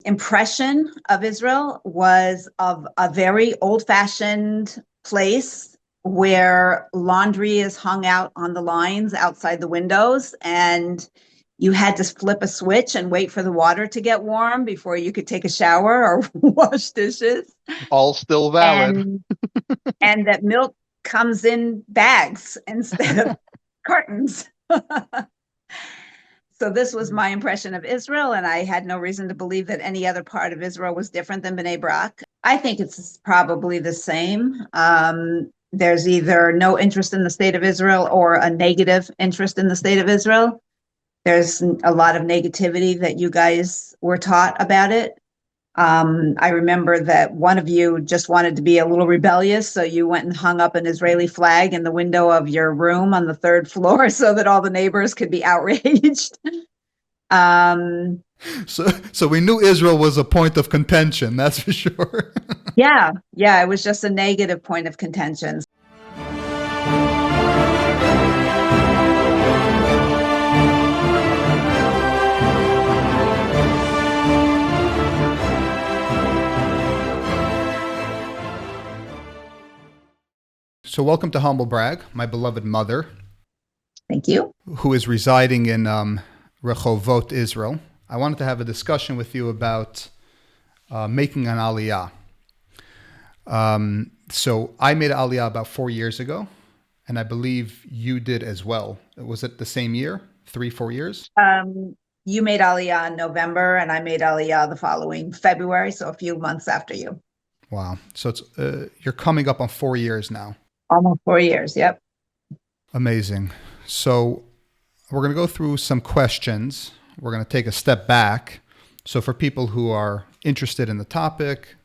impression of Israel was of a very old-fashioned place where laundry is hung out on the lines outside the windows, and you had to flip a switch and wait for the water to get warm before you could take a shower or wash dishes. All still valid. And that milk comes in bags instead of cartons. So this was my impression of Israel, and I had no reason to believe that any other part of Israel was different than Bnei Brak. I think it's probably the same. There's either no interest in the state of Israel or a negative interest in the state of Israel. There's a lot of negativity that you guys were taught about it. I remember that one of you just wanted to be a little rebellious, so you went and hung up an Israeli flag in the window of your room on the third floor so that all the neighbors could be outraged. So we knew Israel was a point of contention, that's for sure. Yeah, it was just a negative point of contention. So welcome to HumbleBrag, my beloved mother. Thank you. Who is residing in Rehovot, Israel. I wanted to have a discussion with you about making an Aliyah. So I made an Aliyah about 4 years ago, and I believe you did as well. Was it the same year? 3-4 years? You made Aliyah in November, and I made Aliyah the following February, so a few months after you. Wow. So it's you're coming up on 4 years now. Almost 4 years, yep. Amazing. So we're going to go through some questions. We're going to take a step back. So for people who are interested in the topic,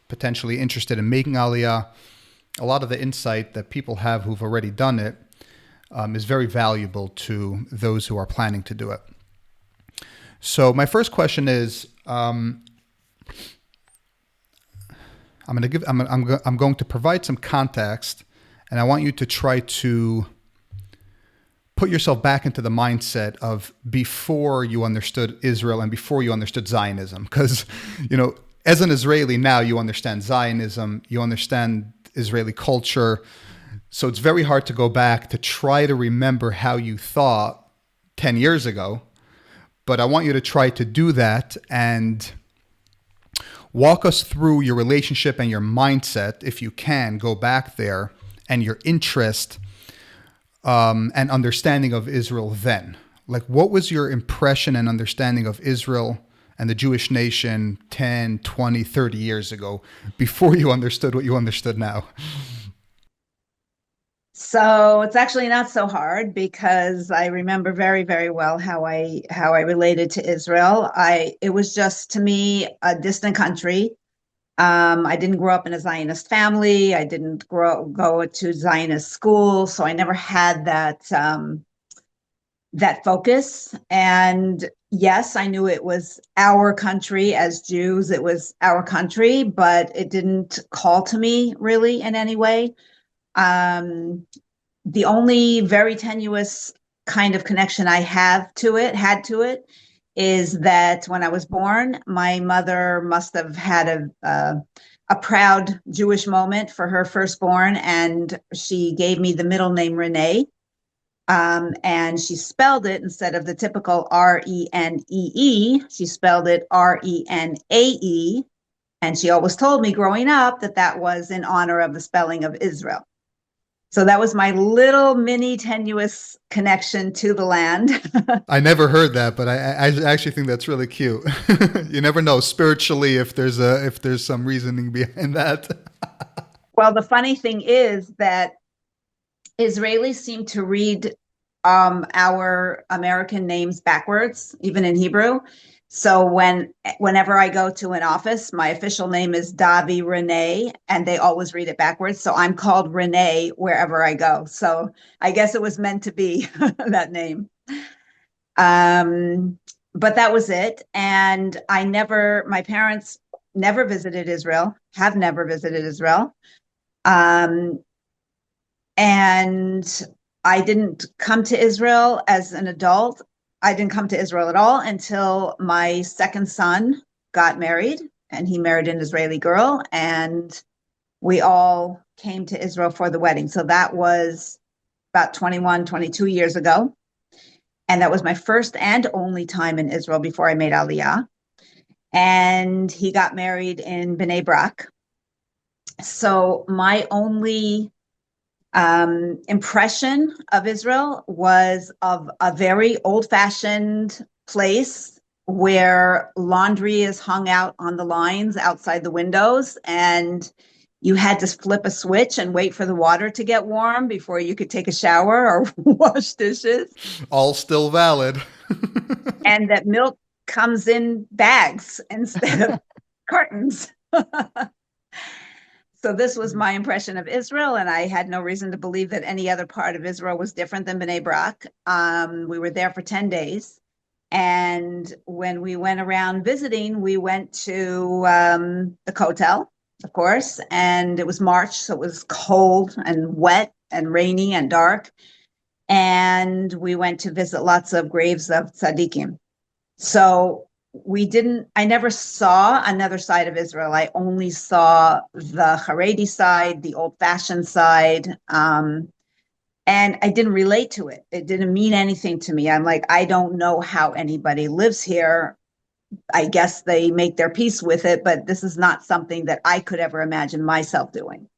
potentially interested in making Aliyah, a lot of the insight that people have who've already done it is very valuable to those who are planning to do it. So my first question is, I'm going to provide some context, and I want you to try to put yourself back into the mindset of before you understood Israel and before you understood Zionism. Because, as an Israeli now, you understand Zionism, you understand Israeli culture. So it's very hard to go back to try to remember how you thought 10 years ago. But I want you to try to do that and walk us through your relationship and your mindset, if you can, go back there, and your interest and understanding of Israel then. Like, what was your impression and understanding of Israel and the Jewish nation 10, 20, 30 years ago before you understood what you understood now? So it's actually not so hard because I remember very, very well how I related to Israel. It was just, to me, a distant country. I didn't grow up in a Zionist family. I didn't go to Zionist school, so I never had that focus. And yes, I knew it was our country as Jews. It was our country, but it didn't call to me really in any way. The only very tenuous kind of connection I had to it is that when I was born, my mother must have had a proud Jewish moment for her firstborn, and she gave me the middle name Renee. And she spelled it, instead of the typical Renee, she spelled it Renae. And she always told me growing up that was in honor of the spelling of Israel. So that was my little mini tenuous connection to the land. I never heard that, but I actually think that's really cute. You never know spiritually if there's some reasoning behind that. Well, the funny thing is that Israelis seem to read our American names backwards, even in Hebrew. So whenever I go to an office, my official name is Davii Renee, and they always read it backwards. So I'm called Renee wherever I go. So I guess it was meant to be that name. But that was it. And my parents never visited Israel, have never visited Israel. And I didn't come to Israel as an adult. I didn't come to Israel at all until my second son got married, and he married an Israeli girl, and we all came to Israel for the wedding. So that was about 21, 22 years ago. And that was my first and only time in Israel before I made Aliyah. And he got married in Bnei Brak. So my only impression of Israel was of a very old-fashioned place where laundry is hung out on the lines outside the windows, and you had to flip a switch and wait for the water to get warm before you could take a shower or wash dishes. All still valid. And that milk comes in bags instead of cartons. So this was my impression of Israel, and I had no reason to believe that any other part of Israel was different than Bnei Brak. We were there for 10 days. And when we went around visiting, we went to the Kotel, of course, and it was March, so it was cold and wet and rainy and dark. And we went to visit lots of graves of tzaddikim. So I never saw another side of Israel. I only saw the Haredi side, the old-fashioned side, and I didn't relate to it. It didn't mean anything to me. I'm like, I don't know how anybody lives here. I guess they make their peace with it, but this is not something that I could ever imagine myself doing.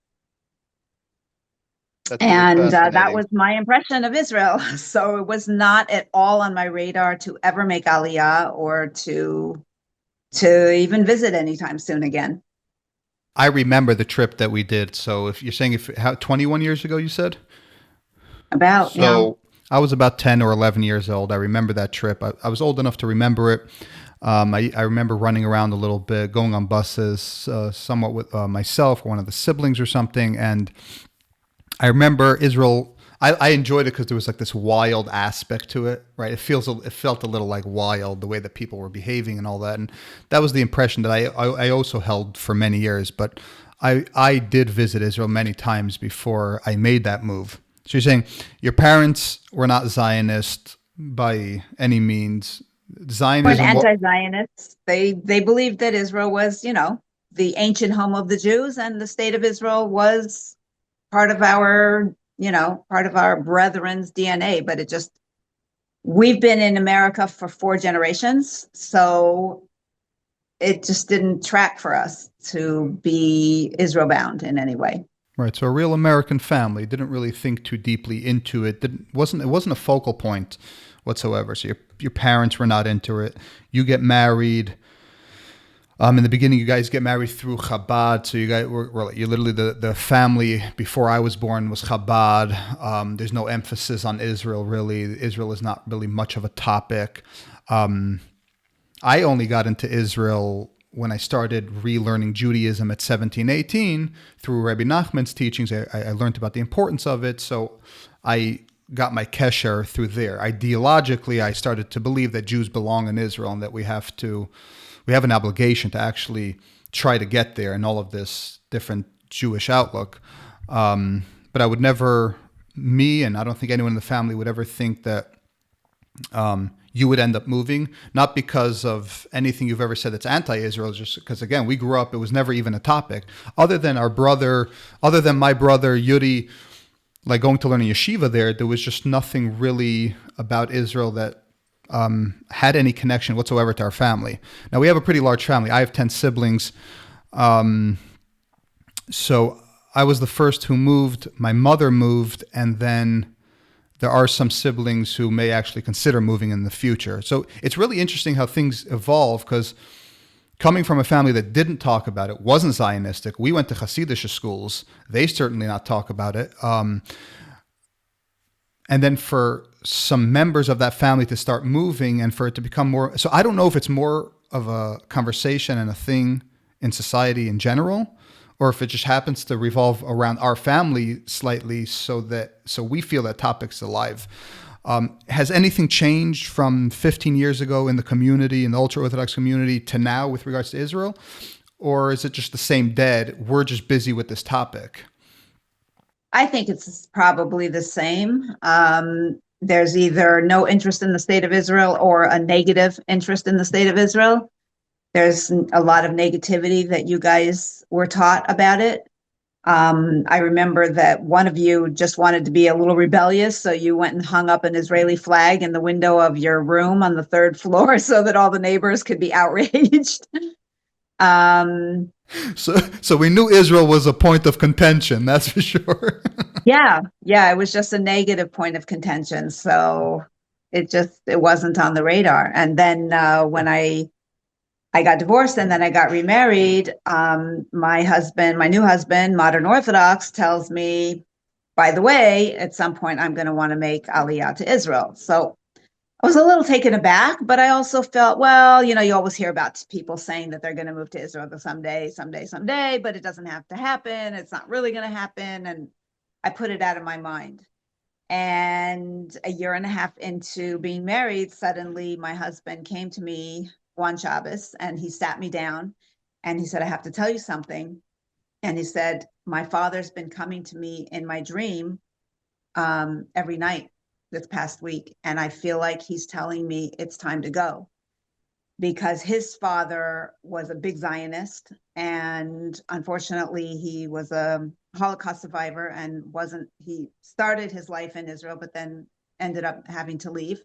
And that was my impression of Israel. So it was not at all on my radar to ever make Aliyah or to even visit anytime soon again. I remember the trip that we did. So if you're saying 21 years ago, you said? About, so yeah. I was about 10 or 11 years old. I remember that trip. I was old enough to remember it. I remember running around a little bit, going on buses, somewhat with myself, one of the siblings or something. And I remember Israel, I enjoyed it because there was like this wild aspect to it, right? It felt a little like wild, the way that people were behaving and all that. And that was the impression that I also held for many years. But I did visit Israel many times before I made that move. So you're saying your parents were not Zionist by any means. Zionism, anti-Zionists. They believed that Israel was, the ancient home of the Jews, and the state of Israel was part of our brethren's DNA. But we've been in America for 4 generations, so it just didn't track for us to be Israel bound in any way. Right. So a real American family didn't really think too deeply into it. It wasn't a focal point whatsoever. So your parents were not into it. You get married. In the beginning, you guys get married through Chabad. So you guys you're literally the family before I was born was Chabad. There's no emphasis on Israel, really. Israel is not really much of a topic. I only got into Israel when I started relearning Judaism at 17, 18 through Rabbi Nachman's teachings. I learned about the importance of it. So I got my kesher through there. Ideologically, I started to believe that Jews belong in Israel and that we have an obligation to actually try to get there in all of this different Jewish outlook. But I would never, me and I don't think anyone in the family would ever think that you would end up moving, not because of anything you've ever said that's anti-Israel, just because, again, we grew up, it was never even a topic. Other than my brother Yuri, like going to learn in yeshiva there was just nothing really about Israel that had any connection whatsoever to our family. Now, we have a pretty large family. I have 10 siblings. So I was the first who moved. My mother moved, and then there are some siblings who may actually consider moving in the future. So it's really interesting how things evolve, because coming from a family that didn't talk about it, wasn't Zionistic, we went to Hasidic schools, they certainly not talk about it. And then for some members of that family to start moving and for it to become more, so I don't know if it's more of a conversation and a thing in society in general, or if it just happens to revolve around our family slightly so we feel that topic's alive. Has anything changed from 15 years ago in the community, in the ultra-Orthodox community, to now with regards to Israel? Or is it just the same dead? We're just busy with this topic. I think it's probably the same. There's either no interest in the state of Israel or a negative interest in the state of Israel. there's a lot of negativity that you guys were taught about it. I remember that one of you just wanted to be a little rebellious, so you went and hung up an Israeli flag in the window of your room on the third floor so that all the neighbors could be outraged. So we knew Israel was a point of contention, that's for sure. Yeah, it was just a negative point of contention, so it wasn't on the radar. And then when I got divorced and then I got remarried, my new husband, modern Orthodox, tells me, by the way, at some point I'm going to want to make Aliyah to Israel. So I was a little taken aback, but I also felt, well, you always hear about people saying that they're going to move to Israel someday, but it doesn't have to happen. It's not really going to happen. And I put it out of my mind. And a year and a half into being married, suddenly my husband came to me one Shabbos and he sat me down and he said, I have to tell you something. And he said, my father's been coming to me in my dream every night this past week. And I feel like he's telling me it's time to go, because his father was a big Zionist. And unfortunately, he was a Holocaust survivor and he started his life in Israel, but then ended up having to leave,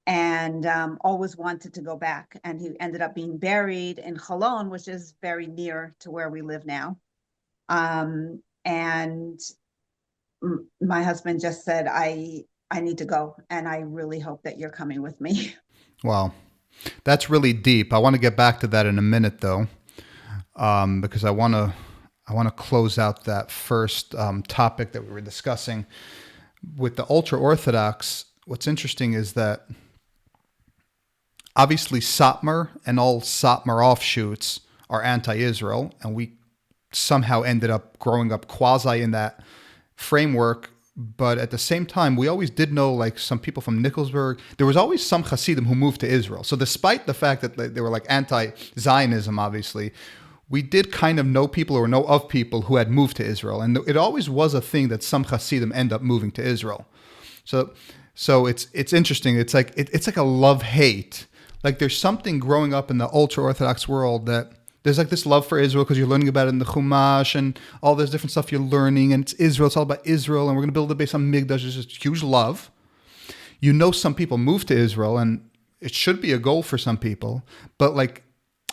and always wanted to go back. And he ended up being buried in Cholon, which is very near to where we live now. And my husband just said, I need to go, and I really hope that you're coming with me. Wow. That's really deep. I want to get back to that in a minute, though, because I want to close out that first topic that we were discussing with the ultra-Orthodox. What's interesting is that obviously Satmar and all Satmar offshoots are anti-Israel, and we somehow ended up growing up quasi in that framework. But at the same time, we always did know, like, some people from Nikolsburg. There was always some Hasidim who moved to Israel. So despite the fact that they were like anti-Zionism, obviously, we did kind of know people or know of people who had moved to Israel. And it always was a thing that some Hasidim end up moving to Israel. So it's interesting. It's like a love-hate. Like, there's something growing up in the ultra-Orthodox world that there's like this love for Israel because you're learning about it in the Chumash and all this different stuff you're learning, and it's Israel. It's all about Israel, and we're going to build a base on Migdash. There's this huge love. Some people move to Israel, and it should be a goal for some people, but like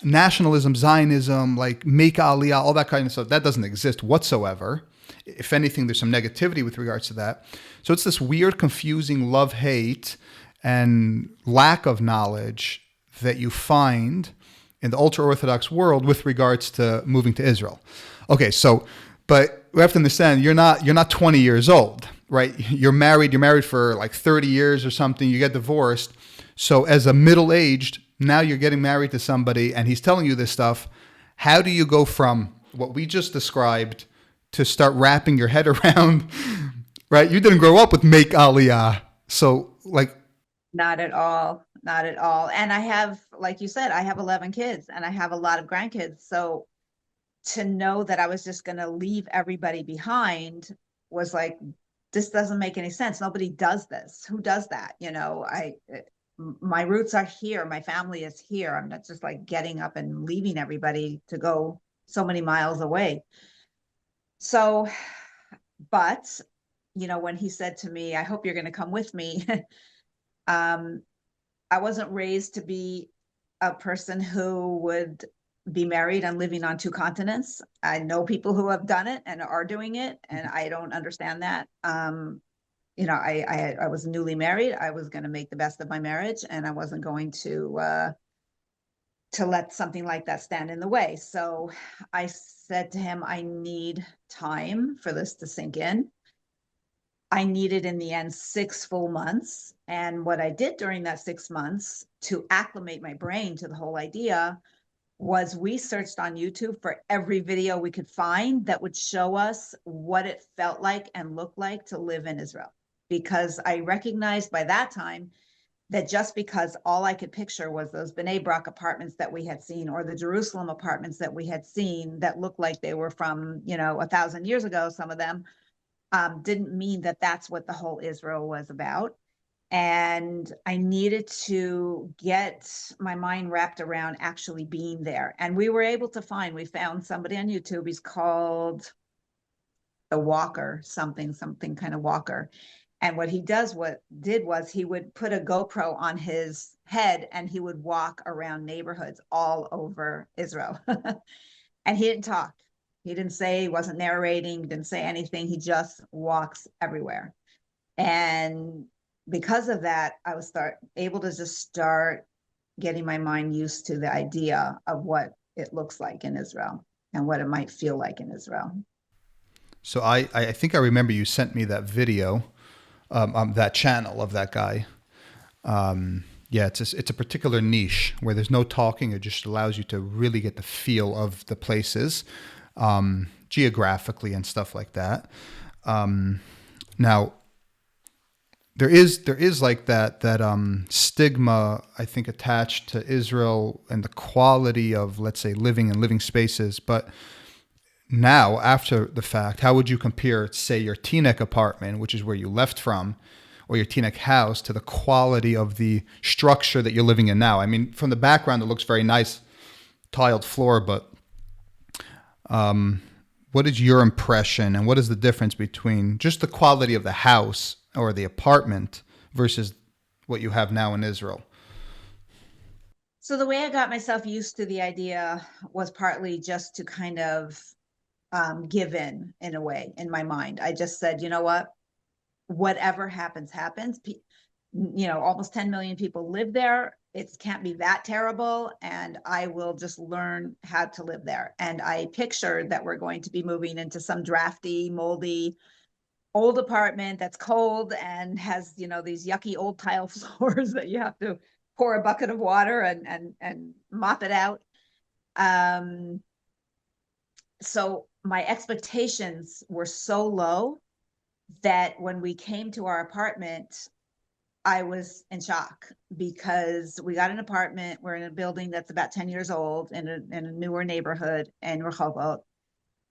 nationalism, Zionism, like make Aliyah, all that kind of stuff, that doesn't exist whatsoever. If anything, there's some negativity with regards to that. So it's this weird, confusing love-hate and lack of knowledge that you find in the ultra-Orthodox world with regards to moving to Israel. Okay, but we have to understand, you're not 20 years old, right? You're married for like 30 years or something, you get divorced. So as a middle-aged, now you're getting married to somebody and he's telling you this stuff. How do you go from what we just described to start wrapping your head around, right? You didn't grow up with make Aliyah. So like, Not at all. Not at all. And I have, like you said, I have 11 kids and I have a lot of grandkids. So to know that I was just going to leave everybody behind was like, this doesn't make any sense. Nobody does this. Who does that? My roots are here. My family is here. I'm not just like getting up and leaving everybody to go so many miles away. So, but, when he said to me, I hope you're going to come with me. I wasn't raised to be a person who would be married and living on 2 continents. I know people who have done it and are doing it, and I don't understand that. I was newly married. I was going to make the best of my marriage, and I wasn't going to let something like that stand in the way. So I said to him, I need time for this to sink in. I needed, in the end, 6 full months. And what I did during that 6 months to acclimate my brain to the whole idea was we searched on YouTube for every video we could find that would show us what it felt like and looked like to live in Israel. Because I recognized by that time that just because all I could picture was those Bnei Brak apartments that we had seen, or the Jerusalem apartments that we had seen that looked like they were from, 1,000 years ago, some of them, didn't mean that that's what the whole Israel was about. And I needed to get my mind wrapped around actually being there. And we found somebody on YouTube. He's called the Walker, something kind of Walker. And what did was he would put a GoPro on his head and he would walk around neighborhoods all over Israel. And he didn't talk. He didn't say, he wasn't narrating, didn't say anything. He just walks everywhere. And because of that, I was able to just start getting my mind used to the idea of what it looks like in Israel and what it might feel like in Israel. So I think I remember you sent me that video, that channel of that guy. Yeah, it's a particular niche where there's no talking. It just allows you to really get the feel of the places, geographically and stuff like that. Now, there is like that stigma, I think, attached to Israel and the quality of, let's say, living in living spaces. But now, after the fact, how would you compare, say, your Teaneck apartment, which is where you left from, or your Teaneck house, to the quality of the structure that you're living in now? I mean, from the background, it looks very nice, tiled floor, but what is your impression, and what is the difference between just the quality of the house or the apartment versus what you have now in Israel? So the way I got myself used to the idea was partly just to kind of give in a way, in my mind. I just said, you know what, whatever happens, happens. Almost 10 million people live there. It can't be that terrible. And I will just learn how to live there. And I pictured that we're going to be moving into some drafty, moldy, old apartment that's cold and has, these yucky old tile floors that you have to pour a bucket of water and mop it out. So my expectations were so low that when we came to our apartment, I was in shock because we got an apartment. We're in a building that's about 10 years old in a newer neighborhood in Rehovot.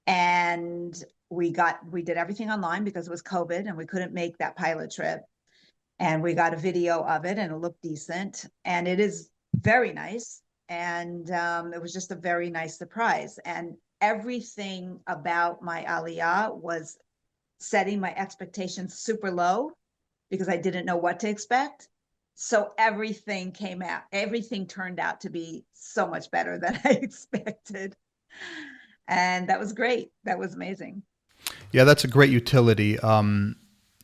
And we did everything online because it was COVID and we couldn't make that pilot trip. And we got a video of it and it looked decent. And it is very nice. And it was just a very nice surprise. And everything about my Aliyah was setting my expectations super low because I didn't know what to expect. So everything turned out to be so much better than I expected. And that was great. That was amazing. Yeah, that's a great utility.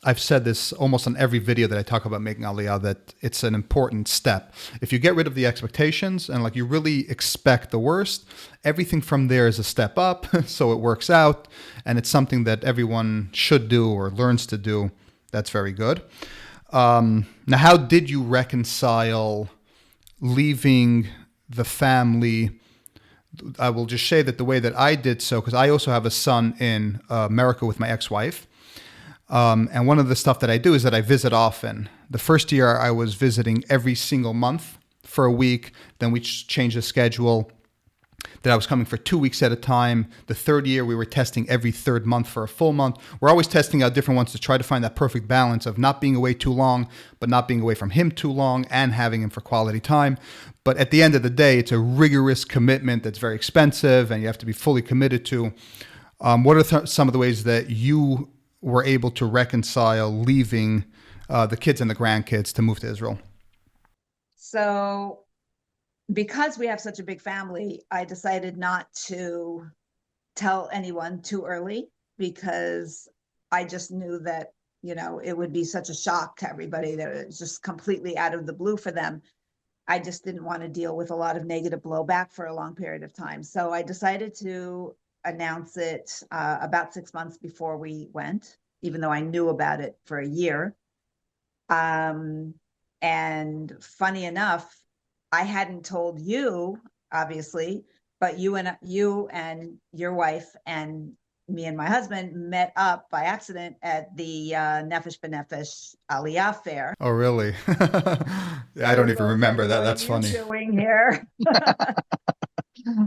I've said this almost on every video that I talk about making Aliyah, that it's an important step. If you get rid of the expectations and you really expect the worst, everything from there is a step up. So it works out, and it's something that everyone should do or learns to do. That's very good. Now, how did you reconcile leaving the family? I will just say that the way that I did so, because I also have a son in America with my ex-wife. And one of the stuff that I do is that I visit often. The first year I was visiting every single month for a week. Then we changed the schedule that I was coming for 2 weeks at a time. The third year we were testing every third month for a full month. We're always testing out different ones to try to find that perfect balance of not being away too long, but not being away from him too long and having him for quality time. But at the end of the day, it's a rigorous commitment that's very expensive and you have to be fully committed to. What are some of the ways that you were able to reconcile leaving the kids and the grandkids to move to Israel? So because we have such a big family, I decided not to tell anyone too early because I just knew that, it would be such a shock to everybody that it was just completely out of the blue for them. I just didn't want to deal with a lot of negative blowback for a long period of time. So I decided to announce it about 6 months before we went, even though I knew about it for a year. And funny enough, I hadn't told you, obviously, but you and your wife and me and my husband met up by accident at the Nefesh B'Nefesh Aliyah fair. Oh, really? I don't even remember that. That's funny. Doing here.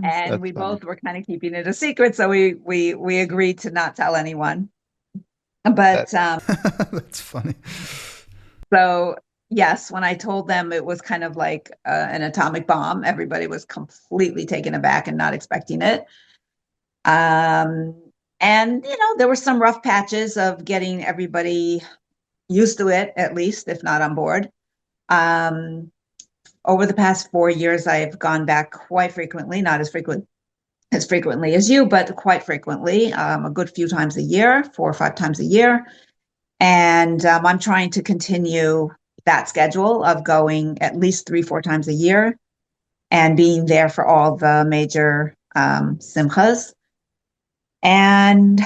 And we both were kind of keeping it a secret, so we agreed to not tell anyone. But that's funny. So yes, when I told them it was kind of like an atomic bomb, everybody was completely taken aback and not expecting it. Um, and, there were some rough patches of getting everybody used to it, at least, if not on board. Um, Over the past 4 years, I've gone back quite frequently, not as frequently as you, but quite frequently, a good few times a year, 4 or 5 times a year. And I'm trying to continue that schedule of going at least 3, 4 times a year and being there for all the major simchas. And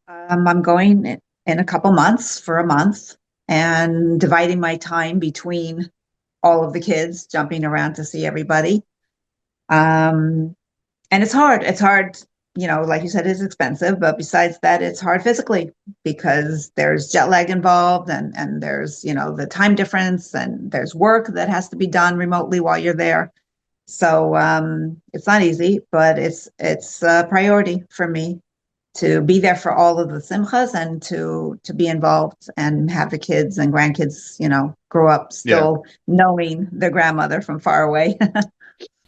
I'm going in a couple months for a month and dividing my time between all of the kids, jumping around to see everybody. Um, and it's hard. It's hard, like you said, it's expensive, but besides that, it's hard physically because there's jet lag involved and there's, the time difference and there's work that has to be done remotely while you're there. So it's not easy, but it's a priority for me to be there for all of the simchas and to be involved and have the kids and grandkids, grow up still knowing their grandmother from far away.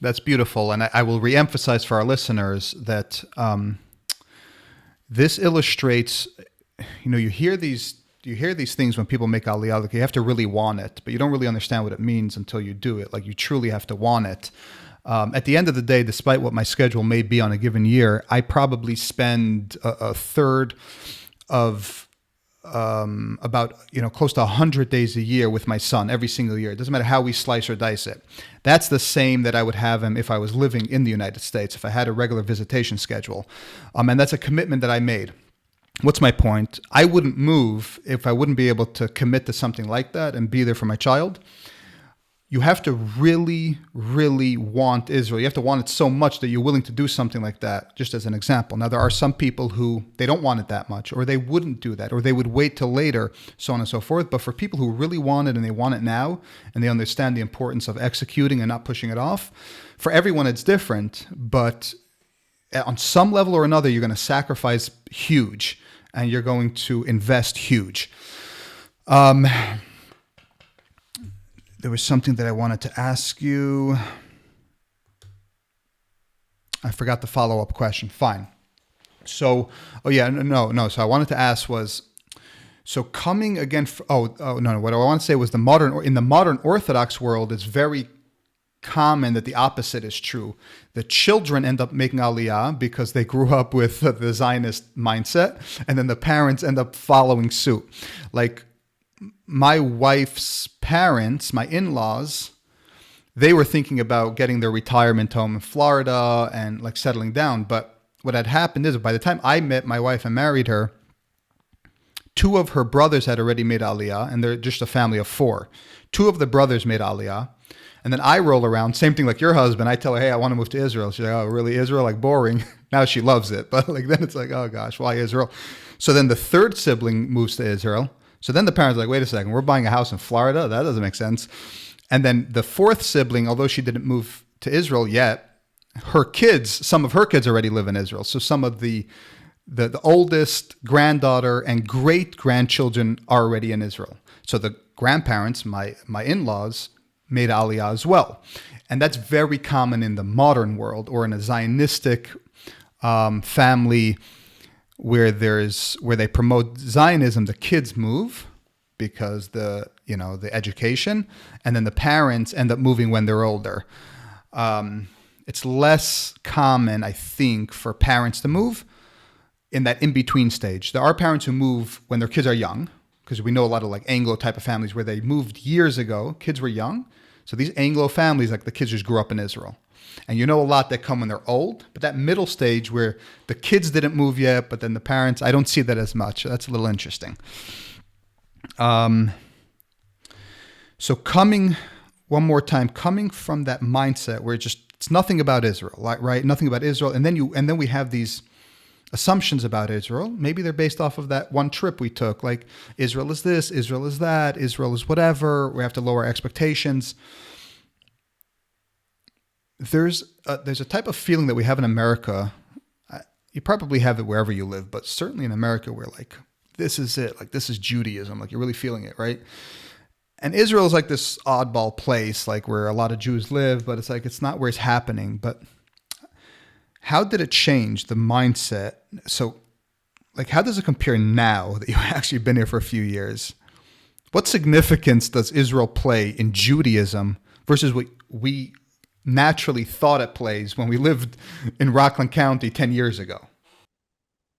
That's beautiful. And I will reemphasize for our listeners that this illustrates, you hear these things when people make Aliyah, like you have to really want it, but you don't really understand what it means until you do it. Like you truly have to want it. At the end of the day, despite what my schedule may be on a given year, I probably spend a third of about close to 100 days a year with my son every single year. It doesn't matter how we slice or dice it. That's the same that I would have him if I was living in the United States, if I had a regular visitation schedule. And that's a commitment that I made. What's my point? I wouldn't move if I wouldn't be able to commit to something like that and be there for my child. You have to really, really want Israel. You have to want it so much that you're willing to do something like that, just as an example. Now, there are some people who they don't want it that much, or they wouldn't do that, or they would wait till later, so on and so forth. But for people who really want it and they want it now, and they understand the importance of executing and not pushing it off, for everyone it's different. But on some level or another, you're going to sacrifice huge, and you're going to invest huge. There was something that I wanted to ask you. I forgot the follow-up question. Fine. So, no. So I wanted to ask was, so coming again, no. What I want to say was in the modern Orthodox world, it's very common that the opposite is true. The children end up making Aliyah because they grew up with the Zionist mindset, and then the parents end up following suit. Like, my wife's parents, my in-laws, they were thinking about getting their retirement home in Florida and like settling down. But what had happened is by the time I met my wife and married her, 2 of her brothers had already made Aliyah, and they're just a family of 4. 2 of the brothers made Aliyah. And then I roll around, same thing like your husband. I tell her, hey, I want to move to Israel. She's like, oh, really, Israel? Like, boring. Now she loves it. But like then it's like, oh gosh, why Israel? So then the 3rd sibling moves to Israel. So then the parents are like, wait a second, we're buying a house in Florida? That doesn't make sense. And then the 4th sibling, although she didn't move to Israel yet, some of her kids already live in Israel. So some of the oldest granddaughter and great-grandchildren are already in Israel. So the grandparents, my in-laws, made Aliyah as well. And that's very common in the modern world or in a Zionistic family where they promote Zionism. The kids move because the education, and then the parents end up moving when they're older. It's less common, I think, for parents to move in that in-between stage. There are parents who move when their kids are young, because we know a lot of like Anglo type of families where they moved years ago, kids were young. So these Anglo families, like the kids just grew up in Israel. And a lot that come when they're old, but that middle stage where the kids didn't move yet, but then the parents, I don't see that as much. That's a little interesting. So coming from that mindset where it's nothing about Israel, right? Nothing about Israel. And then we have these assumptions about Israel. Maybe they're based off of that one trip we took. Like Israel is this, Israel is that, Israel is whatever. We have to lower expectations. There's a type of feeling that we have in America. You probably have it wherever you live, but certainly in America, we're like, this is it. Like, this is Judaism. Like, you're really feeling it, right? And Israel is like this oddball place, like where a lot of Jews live, but it's like it's not where it's happening. But how did it change the mindset? So, like, how does it compare now that you've actually been here for a few years? What significance does Israel play in Judaism versus what we naturally thought it plays when we lived in Rockland County 10 years ago?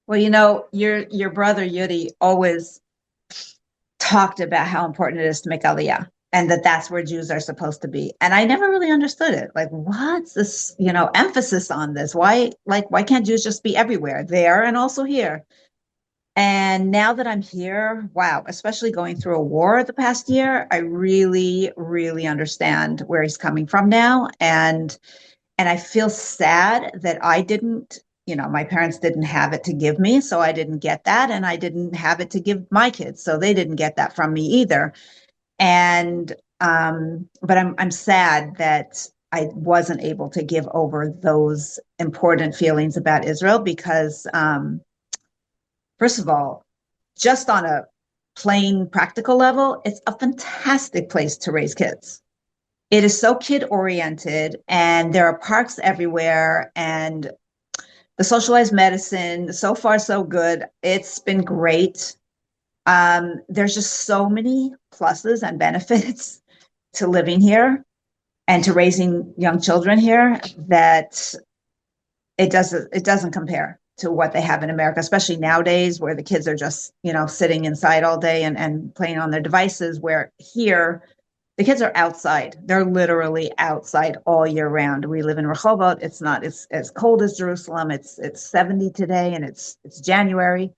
Well, your brother Yudi always talked about how important it is to make Aliyah and that's where Jews are supposed to be. And I never really understood it. Like, what's this, emphasis on this? Why can't Jews just be everywhere, there and also here? And now that I'm here, wow, especially going through a war the past year, I really, really understand where he's coming from now. And I feel sad that I didn't, my parents didn't have it to give me, so I didn't get that. And I didn't have it to give my kids, so they didn't get that from me either. And, but I'm sad that I wasn't able to give over those important feelings about Israel because, first of all, just on a plain practical level, it's a fantastic place to raise kids. It is so kid oriented and there are parks everywhere and the socialized medicine, so far so good. It's been great. There's just so many pluses and benefits to living here and to raising young children here that it doesn't compare to what they have in America, especially nowadays where the kids are just, sitting inside all day and playing on their devices, where here the kids are outside. They're literally outside all year round. We live in Rehovot. It's as cold as Jerusalem. It's 70 today and it's January.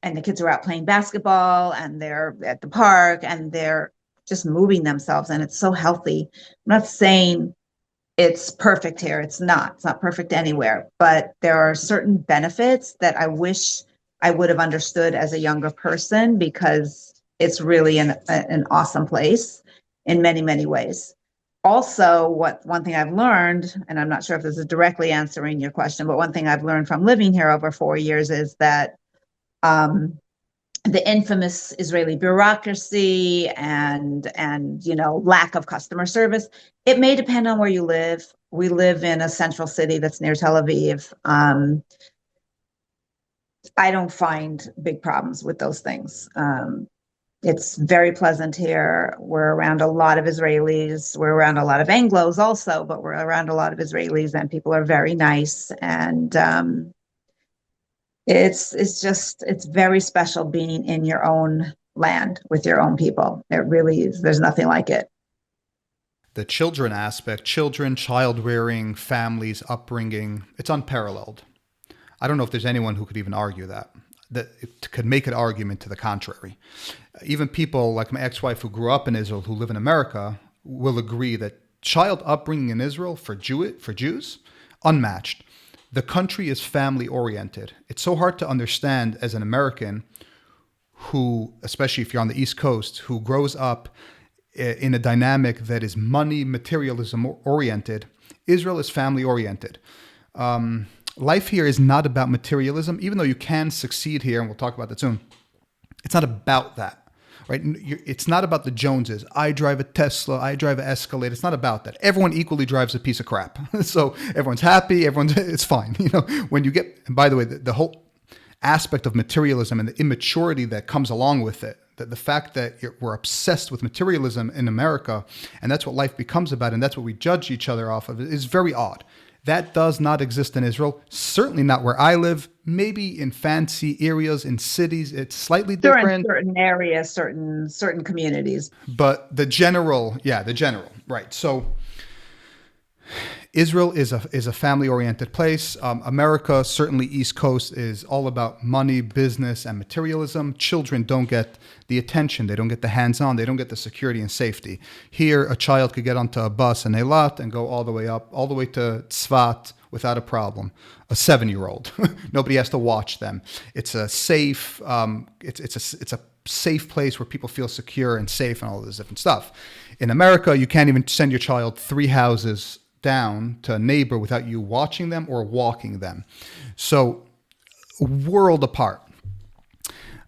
And the kids are out playing basketball and they're at the park and they're just moving themselves. And it's so healthy. I'm not saying it's perfect here. It's not perfect anywhere, but there are certain benefits that I wish I would have understood as a younger person because it's really an awesome place in many, many ways. Also, one thing I've learned, and I'm not sure if this is directly answering your question, but one thing I've learned from living here over 4 years is that the infamous Israeli bureaucracy and lack of customer service, it may depend on where you live. We live in a central city that's near Tel Aviv. I don't find big problems with those things. It's very pleasant here. We're around a lot of Israelis. We're around a lot of Anglos also, but we're around a lot of Israelis and people are very nice. And it's very special being in your own land with your own people. It really is. There's nothing like it. The children aspect, child rearing, families, upbringing, it's unparalleled. I don't know if there's anyone who could even argue that it could make an argument to the contrary. Even people like my ex-wife who grew up in Israel, who live in America, will agree that child upbringing in Israel for Jews, unmatched. The country is family oriented. It's so hard to understand as an American who, especially if you're on the East Coast, who grows up in a dynamic that is money, materialism oriented. Israel is family oriented. Life here is not about materialism, even though you can succeed here, and we'll talk about that soon. It's not about that, right? It's not about the Joneses. I drive a Tesla, I drive an Escalade. It's not about that. Everyone equally drives a piece of crap. So everyone's happy, it's fine. When you get, and by the way, the whole aspect of materialism and the immaturity that comes along with it, the fact that we're obsessed with materialism in America, and that's what life becomes about, and that's what we judge each other off of, is very odd. That does not exist in Israel. Certainly not where I live. Maybe in fancy areas, in cities, it's slightly different. Certain areas, certain communities. But the general, right. So Israel is a family-oriented place. America, certainly East Coast, is all about money, business, and materialism. Children don't get the attention. They don't get the hands-on. They don't get the security and safety. Here, a child could get onto a bus in Eilat and go all the way to Tzfat without a problem. A 7-year-old. Nobody has to watch them. It's a safe. It's a safe place where people feel secure and safe and all this different stuff. In America, you can't even send your child 3 houses down to a neighbor without you watching them or walking them. So, world apart.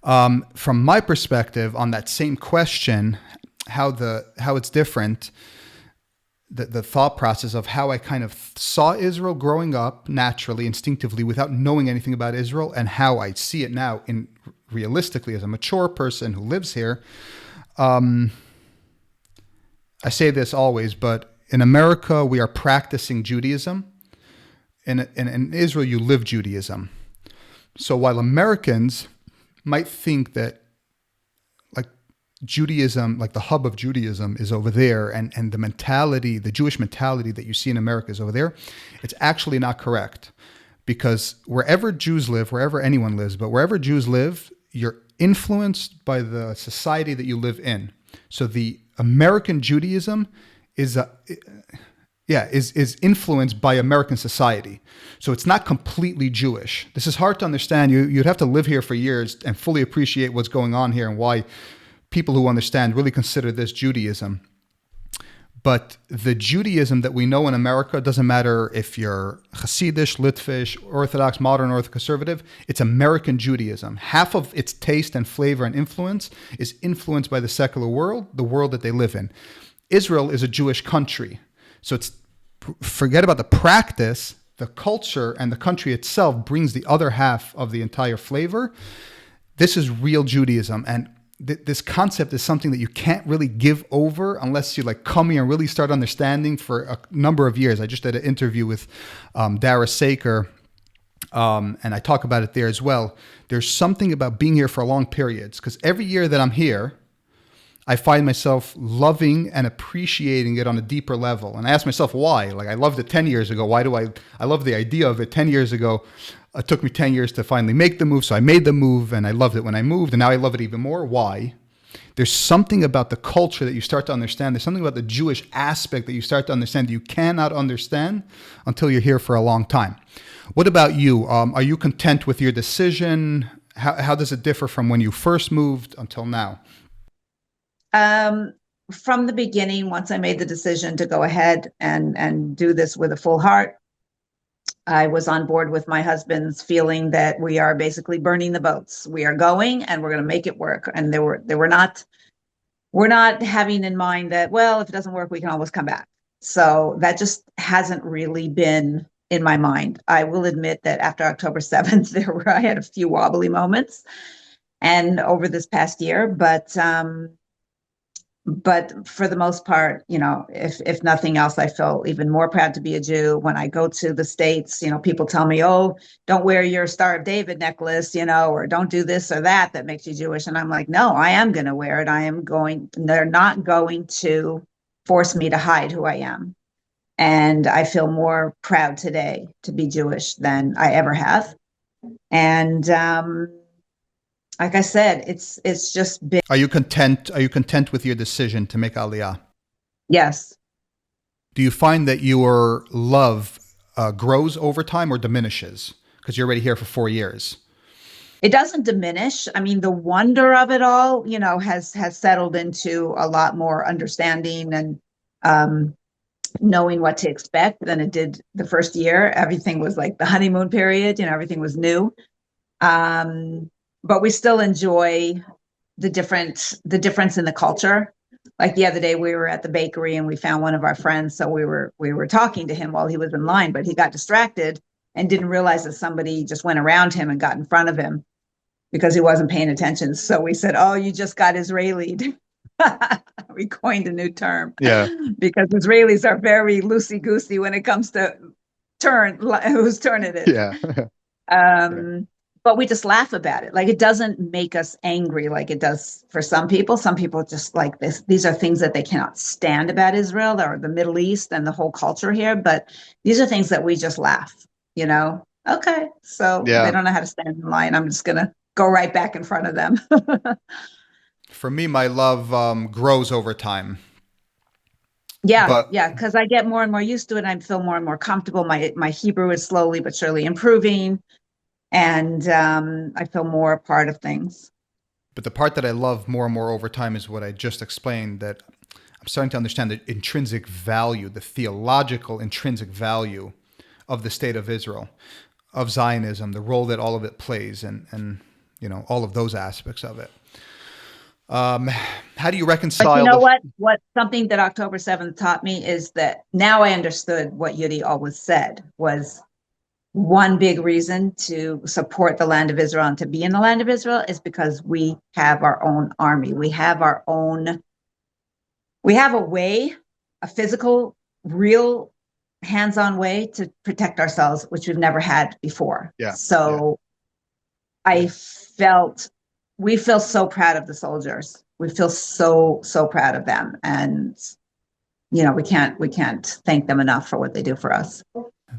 From my perspective on that same question, how it's different, the thought process of how I kind of saw Israel growing up naturally, instinctively, without knowing anything about Israel, and how I see it now in realistically as a mature person who lives here. I say this always, but in America, we are practicing Judaism. In Israel, you live Judaism. So while Americans might think that like Judaism, like the hub of Judaism is over there, and the mentality, the Jewish mentality that you see in America is over there, it's actually not correct. Because wherever Jews live, wherever anyone lives, but wherever Jews live, you're influenced by the society that you live in. So the American Judaism is influenced by American society. So it's not completely Jewish. This is hard to understand. You'd have to live here for years and fully appreciate what's going on here and why people who understand really consider this Judaism. But the Judaism that we know in America, doesn't matter if you're Hasidish, Litvish, Orthodox, modern, or conservative, it's American Judaism. Half of its taste and flavor and influence is influenced by the secular world, the world that they live in. Israel is a Jewish country. So forget about the practice, the culture and the country itself brings the other half of the entire flavor. This is real Judaism. And this concept is something that you can't really give over unless you like come here and really start understanding for a number of years. I just did an interview with Dara Saker, and I talk about it there as well. There's something about being here for long periods, because every year that I'm here, I find myself loving and appreciating it on a deeper level. And I ask myself why. Like I loved it 10 years ago. Why do I love the idea of it 10 years ago? It took me 10 years to finally make the move. So I made the move and I loved it when I moved. And now I love it even more. Why? There's something about the culture that you start to understand. There's something about the Jewish aspect that you start to understand that you cannot understand until you're here for a long time. What about you? Are you content with your decision? How does it differ from when you first moved until now? From the beginning, once I made the decision to go ahead and do this with a full heart, I was on board with my husband's feeling that we are basically burning the boats. We are going and we're going to make it work. And we're not having in mind that, well, if it doesn't work, we can always come back. So that just hasn't really been in my mind. I will admit that after October 7th, I had a few wobbly moments and over this past year, but for the most part, if nothing else, I feel even more proud to be a Jew. When I go to the States, people tell me, oh, don't wear your Star of David necklace, or don't do this or that makes you Jewish. And I'm like, no, I am going to wear it. They're not going to force me to hide who I am. And I feel more proud today to be Jewish than I ever have. And, like I said, it's just been. Are you content with your decision to make Aliyah? Yes. Do you find that your love grows over time or diminishes? Because you're already here for 4 years. It doesn't diminish. I mean, the wonder of it all, has settled into a lot more understanding and knowing what to expect than it did the first year. Everything was like the honeymoon period, everything was new. But we still enjoy the difference in the culture. Like the other day, we were at the bakery and we found one of our friends. So we were talking to him while he was in line, but he got distracted and didn't realize that somebody just went around him and got in front of him because he wasn't paying attention. So we said, "Oh, you just got Israeli'd." We coined a new term. Yeah. Because Israelis are very loosey-goosey when it comes to whose turn it is. Yeah. But we just laugh about it. Like, it doesn't make us angry like it does for some people. Some people just like this. These are things that they cannot stand about Israel or the Middle East and the whole culture here. But these are things that we just laugh, Okay, so They don't know how to stand in line. I'm just going to go right back in front of them. For me, my love grows over time. Yeah, because I get more and more used to it. I feel more and more comfortable. My Hebrew is slowly but surely improving. And I feel more a part of things. But the part that I love more and more over time is what I just explained, that I'm starting to understand the intrinsic value, the theological intrinsic value of the state of Israel, of Zionism, the role that all of it plays. And all of those aspects of it. How do you But reconcile? you know what something that October 7th taught me is that now I understood what Yudi always said was one big reason to support the land of Israel and to be in the land of Israel is because we have our own army. We have a way, a physical, real, hands-on way to protect ourselves, which we've never had before. Yeah. So we feel so proud of the soldiers. We feel so proud of them. And, we can't thank them enough for what they do for us.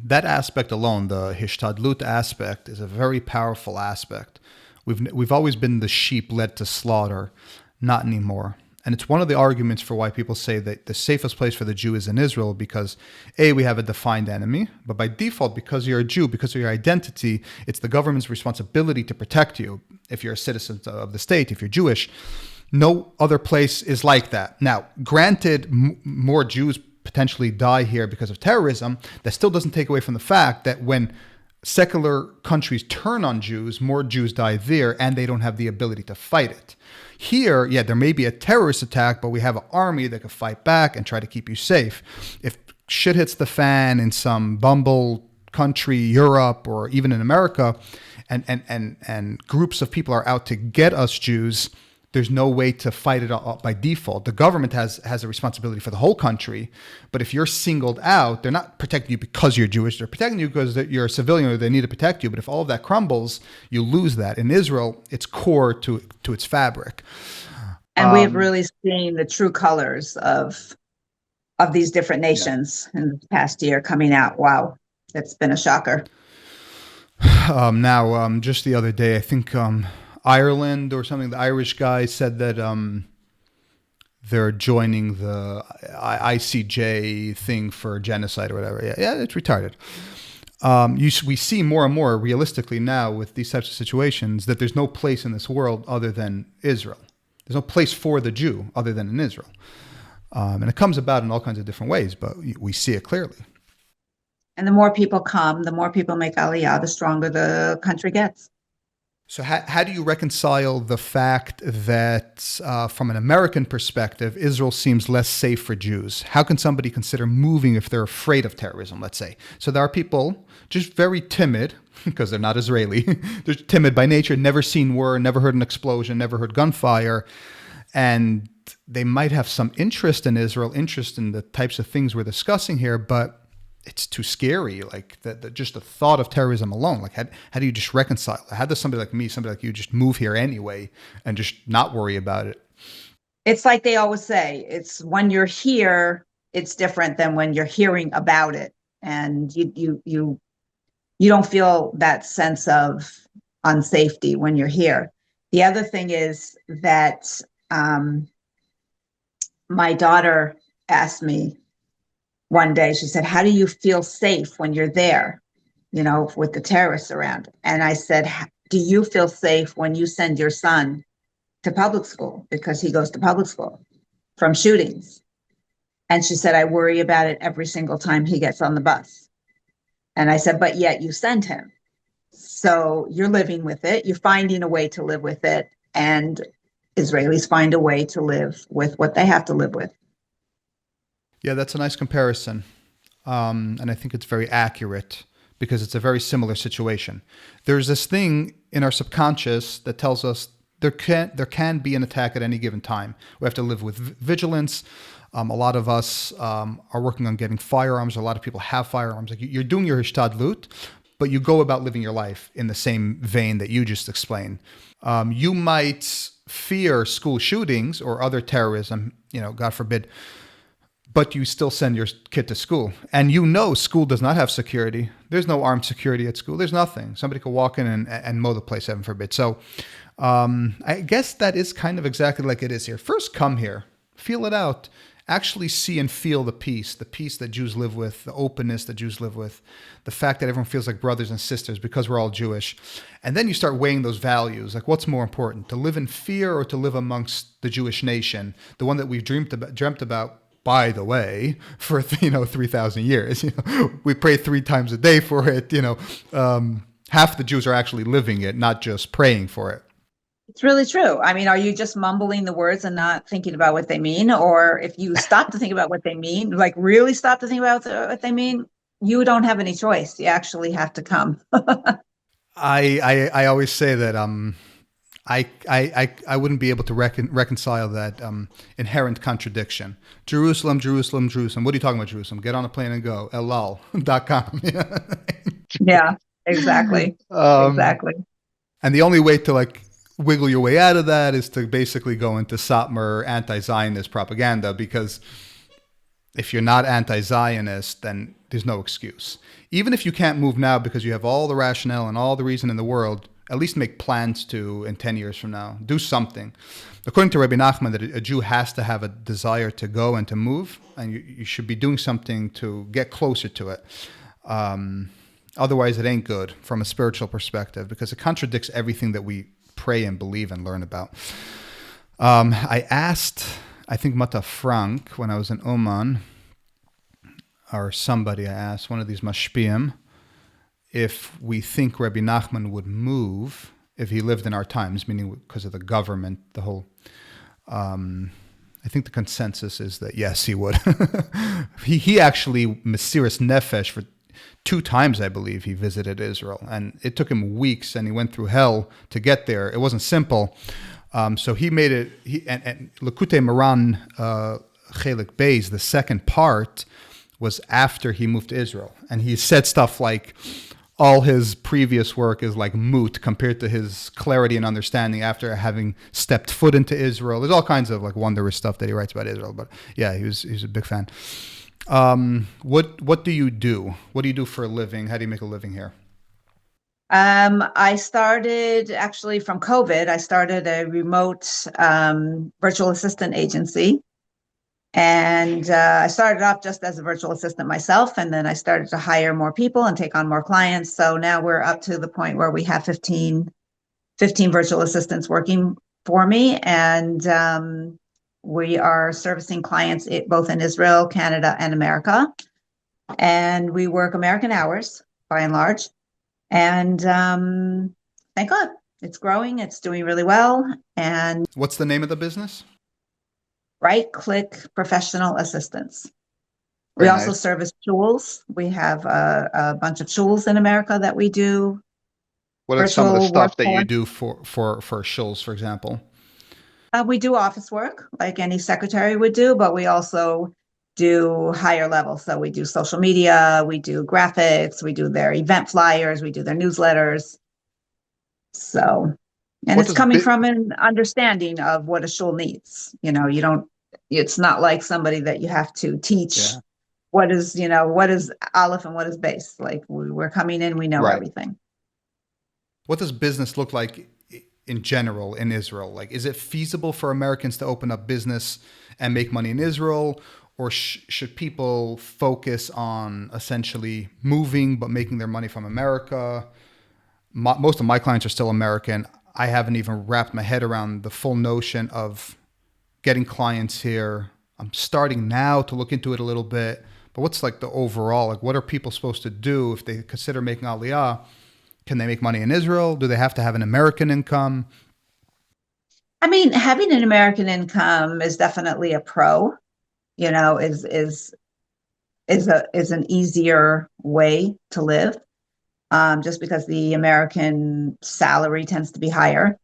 That aspect alone, the hishtadlut aspect, is a very powerful aspect. We've always been the sheep led to slaughter, not anymore. And it's one of the arguments for why people say that the safest place for the Jew is in Israel because, A, we have a defined enemy, but by default, because you're a Jew, because of your identity, it's the government's responsibility to protect you. If you're a citizen of the state, if you're Jewish, no other place is like that. Now, granted, more Jews potentially die here because of terrorism. That still doesn't take away from the fact that when secular countries turn on Jews, more Jews die there, and they don't have the ability to fight it. Here, there may be a terrorist attack, but we have an army that can fight back and try to keep you safe. If shit hits the fan in some bumble country, Europe, or even in America, and groups of people are out to get us Jews, there's no way to fight it by default. The government has a responsibility for the whole country, but if you're singled out, they're not protecting you because you're Jewish. They're protecting you because you're a civilian or they need to protect you. But if all of that crumbles, you lose that. In Israel, it's core to its fabric. And we've really seen the true colors of these different nations in the past year coming out. Wow, it's been a shocker. Just the other day, I think Ireland or something, the Irish guy said that they're joining the ICJ thing for genocide or whatever. Yeah, it's retarded. We see more and more realistically now with these types of situations that there's no place in this world other than Israel. There's no place for the Jew other than in Israel. And it comes about in all kinds of different ways, but we see it clearly. And the more people come, the more people make Aliyah, the stronger the country gets. So how do you reconcile the fact that from an American perspective, Israel seems less safe for Jews? How can somebody consider moving if they're afraid of terrorism, let's say? So there are people just very timid because they're not Israeli. They're timid by nature, never seen war, never heard an explosion, never heard gunfire. And they might have some interest in Israel, interest in the types of things we're discussing here, but it's too scary. Like just the thought of terrorism alone. Like how do you just reconcile? How does somebody like me, somebody like you, just move here anyway and just not worry about it? It's like they always say, it's when you're here, it's different than when you're hearing about it, and you don't feel that sense of unsafety when you're here. The other thing is that my daughter asked me one day, she said, how do you feel safe when you're there, with the terrorists around? And I said, do you feel safe when you send your son to public school, because he goes to public school, from shootings? And she said, I worry about it every single time he gets on the bus. And I said, but yet you send him. So you're living with it. You're finding a way to live with it. And Israelis find a way to live with what they have to live with. Yeah, that's a nice comparison. And I think it's very accurate because it's a very similar situation. There's this thing in our subconscious that tells us there can be an attack at any given time. We have to live with vigilance. A lot of us are working on getting firearms. A lot of people have firearms. Like you're doing your hishtadlut, but you go about living your life in the same vein that you just explained. You might fear school shootings or other terrorism, God forbid, but you still send your kid to school. And school does not have security. There's no armed security at school. There's nothing. Somebody could walk in and mow the place, heaven forbid. So I guess that is kind of exactly like it is here. First, come here, feel it out, actually see and feel the peace that Jews live with, the openness that Jews live with, the fact that everyone feels like brothers and sisters because we're all Jewish. And then you start weighing those values. Like, what's more important, to live in fear or to live amongst the Jewish nation, the one that we've dreamt about, by the way, for 3,000 years. We pray 3 times a day for it. Half the Jews are actually living it, not just praying for it. It's really true. I mean, are you just mumbling the words and not thinking about what they mean? Or if you stop to think about what they mean, like really stop to think about what they mean, you don't have any choice. You actually have to come. I always say that I wouldn't be able to reconcile that inherent contradiction. Jerusalem, Jerusalem, Jerusalem. What are you talking about, Jerusalem? Get on a plane and go. Elal.com. Yeah, exactly. Exactly. And the only way to like wiggle your way out of that is to basically go into Satmar anti-Zionist propaganda, because if you're not anti-Zionist, then there's no excuse. Even if you can't move now because you have all the rationale and all the reason in the world, at least make plans to in 10 years from now. Do something. According to Rabbi Nachman, that a Jew has to have a desire to go and to move, and you should be doing something to get closer to it. Otherwise, it ain't good from a spiritual perspective, because it contradicts everything that we pray and believe and learn about. I asked, I think Mata Frank, when I was in Oman, or somebody, I asked, one of these mashpiyim, if we think Rabbi Nachman would move if he lived in our times, meaning because of the government, the whole, I think the consensus is that yes, he would. he actually, Mesiras Nefesh, for 2 times, I believe, he visited Israel, and it took him weeks, and he went through hell to get there. It wasn't simple. So he made it, and Likutei Moran Chelik Beis, the second part, was after he moved to Israel. And he said stuff like, all his previous work is like moot compared to his clarity and understanding after having stepped foot into Israel. There's all kinds of like wondrous stuff that he writes about Israel. But yeah, he's a big fan. What do you do? What do you do for a living? How do you make a living here? I started actually from COVID. I started a remote virtual assistant agency. And I started off just as a virtual assistant myself, and then I started to hire more people and take on more clients. So now we're up to the point where we have 15 virtual assistants working for me. And we are servicing clients both in Israel, Canada, and America. And we work American hours by and large. And thank God, it's growing. It's doing really well. And what's the name of the business? Right Click Professional Assistance. We Very also nice. service shuls. We have a bunch of shuls in America that we do. What is some of the Virtual stuff that work you You do for shuls, for example? We do office work like any secretary would do, but we also do higher level. So we do social media, we do graphics, we do their event flyers, we do their newsletters. So, and What it's does coming from an understanding of what a shul needs. You know, you don't, it's not like somebody that you have to teach Yeah. what is, what is Aleph and what is base. Like we're coming in, we know Right. everything. What does business look like in general in Israel? Like, is it feasible for Americans to open up business and make money in Israel? Or should people focus on essentially moving but making their money from America? Most of my clients are still American. I haven't even wrapped my head around the full notion of getting clients here. I'm starting now to look into it a little bit. But what's like the overall, like what are people supposed to do if they consider making Aliyah? Can they make money in Israel? Do they have to have an American income? I mean, having an American income is definitely a pro, is an easier way to live, just because the American salary tends to be higher.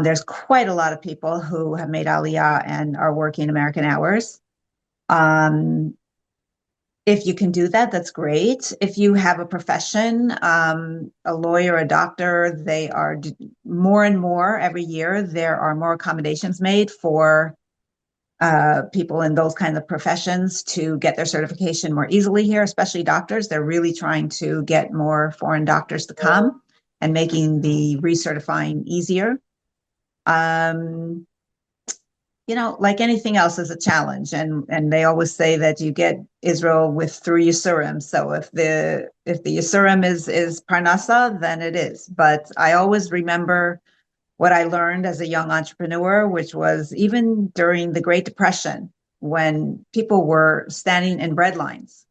There's quite a lot of people who have made Aliyah and are working American hours. If you can do that, that's great. If you have a profession, a lawyer, a doctor, they are more and more every year. There are more accommodations made for people in those kinds of professions to get their certification more easily here, especially doctors. They're really trying to get more foreign doctors to come and making the recertifying easier. Like anything else is a challenge, and they always say that you get Israel through Yisurim. So if the Yisurim is Parnasa, then it is. But I always remember what I learned as a young entrepreneur, which was even during the Great Depression, when people were standing in bread lines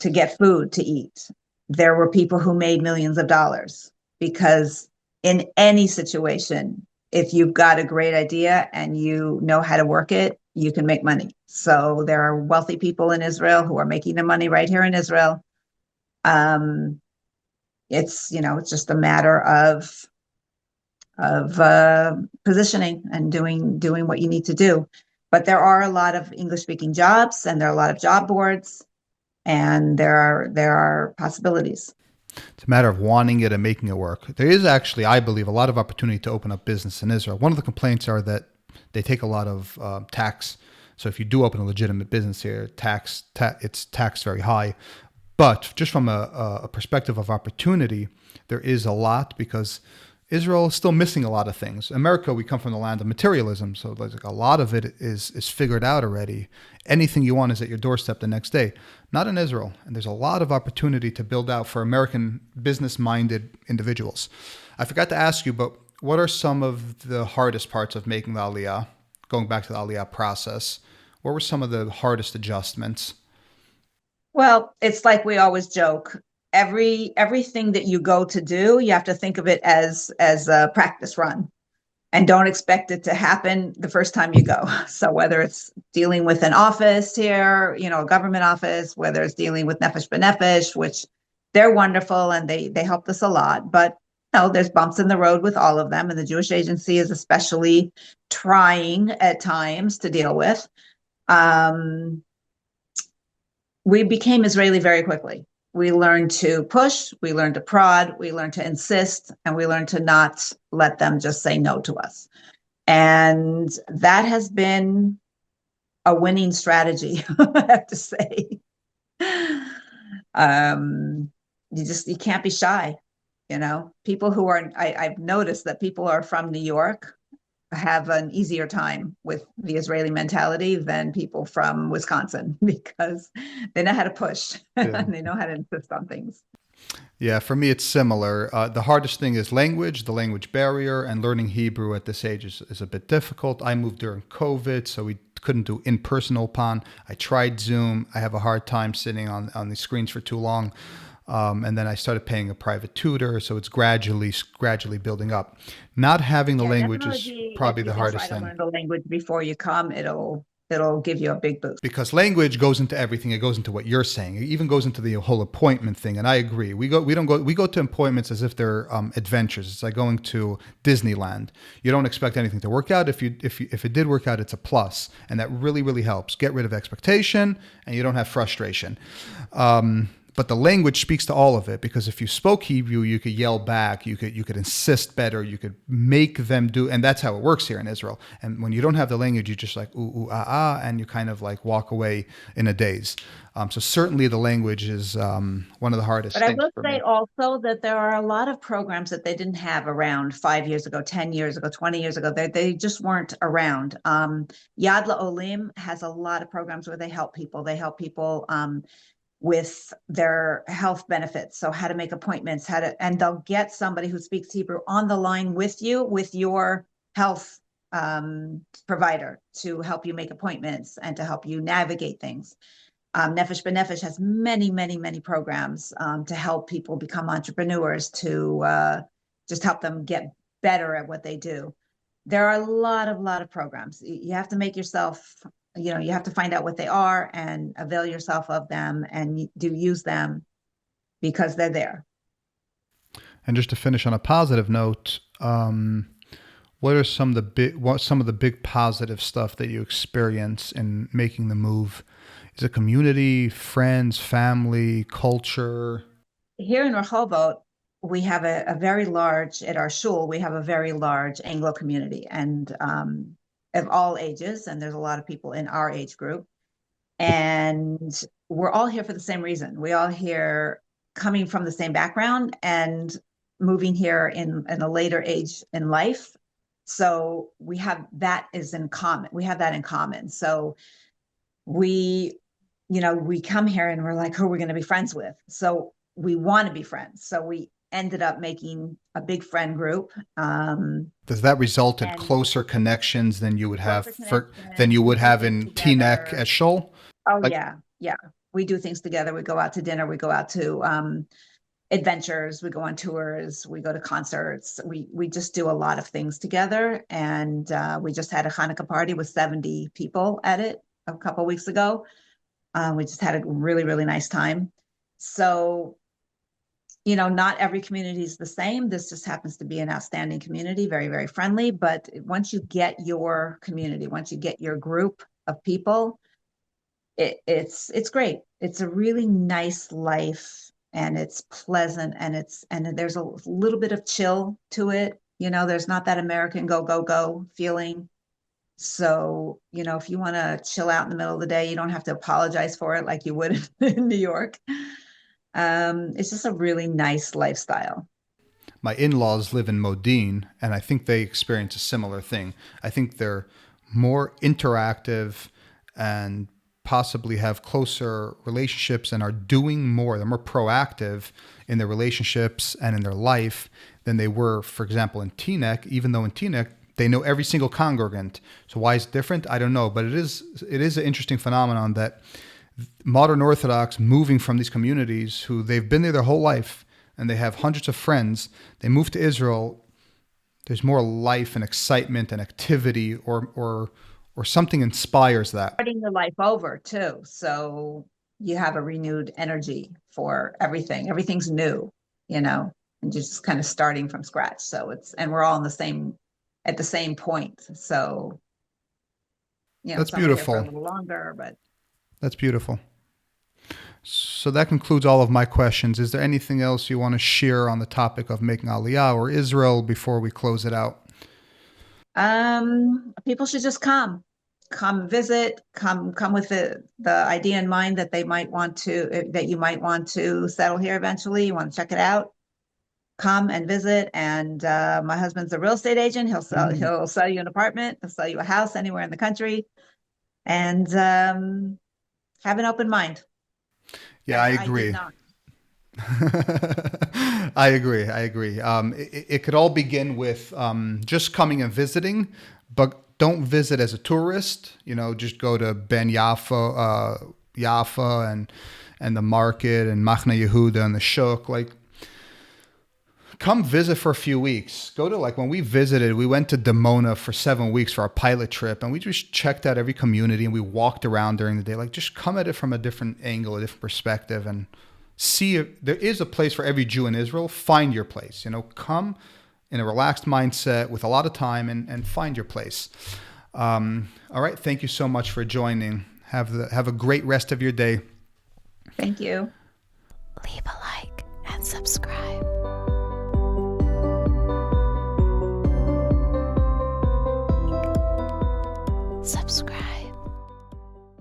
to get food to eat, there were people who made millions of dollars, because in any situation, if you've got a great idea and you know how to work it, you can make money. So there are wealthy people in Israel who are making their money right here in Israel. It's just a matter of positioning and doing what you need to do. But there are a lot of English speaking jobs, and there are a lot of job boards, and there are possibilities. It's a matter of wanting it and making it work. There is actually, I believe, a lot of opportunity to open up business in Israel. One of the complaints are that they take a lot of tax. So if you do open a legitimate business here, it's taxed very high. But just from a perspective of opportunity, there is a lot, because Israel is still missing a lot of things. America, we come from the land of materialism, so like a lot of it is figured out already. Anything you want is at your doorstep the next day. Not in Israel. And there's a lot of opportunity to build out for American business-minded individuals. I forgot to ask you, but what are some of the hardest parts of making the Aliyah, going back to the Aliyah process? What were some of the hardest adjustments? Well, it's like we always joke. Everything that you go to do, you have to think of it as a practice run, and don't expect it to happen the first time you go. So whether it's dealing with an office here, a government office, whether it's dealing with Nefesh B'Nefesh, which they're wonderful and they helped us a lot, but there's bumps in the road with all of them, and the Jewish agency is especially trying at times to deal with. We became Israeli very quickly. We learned to push, we learned to prod, we learned to insist, and we learned to not let them just say no to us. And that has been a winning strategy, I have to say. You can't be shy. People who are, I've noticed that people who are from New York have an easier time with the Israeli mentality than people from Wisconsin, because they know how to push and they know how to insist on things. Yeah, for me, it's similar. The hardest thing is language, the language barrier, and learning Hebrew at this age is a bit difficult. I moved during COVID, so we couldn't do in-person Ulpan. I tried Zoom. I have a hard time sitting on these screens for too long. And then I started paying a private tutor, so it's gradually building up. Not having the language is probably the hardest thing. Try to learn the language before you come. It'll give you a big boost. Because language goes into everything. It goes into what you're saying. It even goes into the whole appointment thing. And I agree. We go to appointments as if they're adventures. It's like going to Disneyland. You don't expect anything to work out. If it did work out, it's a plus, and that really, really helps. Get rid of expectation, and you don't have frustration. But the language speaks to all of it, because if you spoke Hebrew, you could yell back, you could insist better, you could make them do, and that's how it works here in Israel. And when you don't have the language, you just like ooh, and you kind of like walk away in a daze. So certainly the language is one of the hardest things. But I will say also that there are a lot of programs that they didn't have around 5 years ago, 10 years ago, 20 years ago. They just weren't around. Yad LaOlim has a lot of programs where they help people. With their health benefits. So how to make appointments, and they'll get somebody who speaks Hebrew on the line with you, with your health provider, to help you make appointments and to help you navigate things. Nefesh B'Nefesh has many, many, many programs to help people become entrepreneurs, to just help them get better at what they do. There are a lot of programs. You have to make yourself, you have to find out what they are and avail yourself of them, and use them because they're there. And just to finish on a positive note, what are some of the big positive stuff that you experience in making the move? Is it community, friends, family, culture? Here in Rehovot, we have a very large, at our shul, we have a very large Anglo community, and of all ages, and there's a lot of people in our age group, and we're all here for the same reason. We all here coming from the same background and moving here in a later age in life. So we have that in common. So we come here and we're like, who are we going to be friends with? So we want to be friends. So we ended up making a big friend group. Does that result in closer connections than you would have in Teaneck Eshel? Oh, like, yeah. We do things together. We go out to dinner. We go out to adventures. We go on tours. We go to concerts. We just do a lot of things together. And we just had a Hanukkah party with 70 people at it a couple of weeks ago. We just had a really, really nice time. So, not every community is the same. This just happens to be an outstanding community, very, very friendly. But once you get your community, once you get your group of people, it's great. It's a really nice life, and it's pleasant, and there's a little bit of chill to it. There's not that American go, go, go feeling. So, if you want to chill out in the middle of the day, you don't have to apologize for it like you would in New York. It's just a really nice lifestyle. My in-laws live in Modine, and I think they experience a similar thing. I think they're more interactive and possibly have closer relationships and are doing more. They're more proactive in their relationships and in their life than they were, for example, in Teaneck, even though in Teaneck, they know every single congregant. So why is it different? I don't know. But it is an interesting phenomenon that modern Orthodox moving from these communities who they've been there their whole life and they have hundreds of friends, they move to Israel, there's more life and excitement and activity or something inspires that. Starting your life over too. So you have a renewed energy for everything. Everything's new, and just kind of starting from scratch. So and we're all at the same point. So, that's beautiful. For a little longer, but that's beautiful. So that concludes all of my questions. Is there anything else you want to share on the topic of making Aliyah or Israel before we close it out? People should just come visit, come with the idea in mind that you might want to settle here eventually. You want to check it out. Come and visit. And my husband's a real estate agent. He'll sell you an apartment. He'll sell you a house anywhere in the country. And have an open mind. Yeah, I agree. I agree. It could all begin with just coming and visiting, but don't visit as a tourist. Just go to Ben Jaffa and the market and Machne Yehuda and the Shuk. Come visit for a few weeks. Go to when we visited, we went to Dimona for 7 weeks for our pilot trip, and we just checked out every community and we walked around during the day. Just come at it from a different angle, a different perspective, and see if there is a place for every Jew in Israel. Find your place. Come in a relaxed mindset with a lot of time and find your place. All right. Thank you so much for joining. Have a great rest of your day. Thank you. Leave a like and subscribe.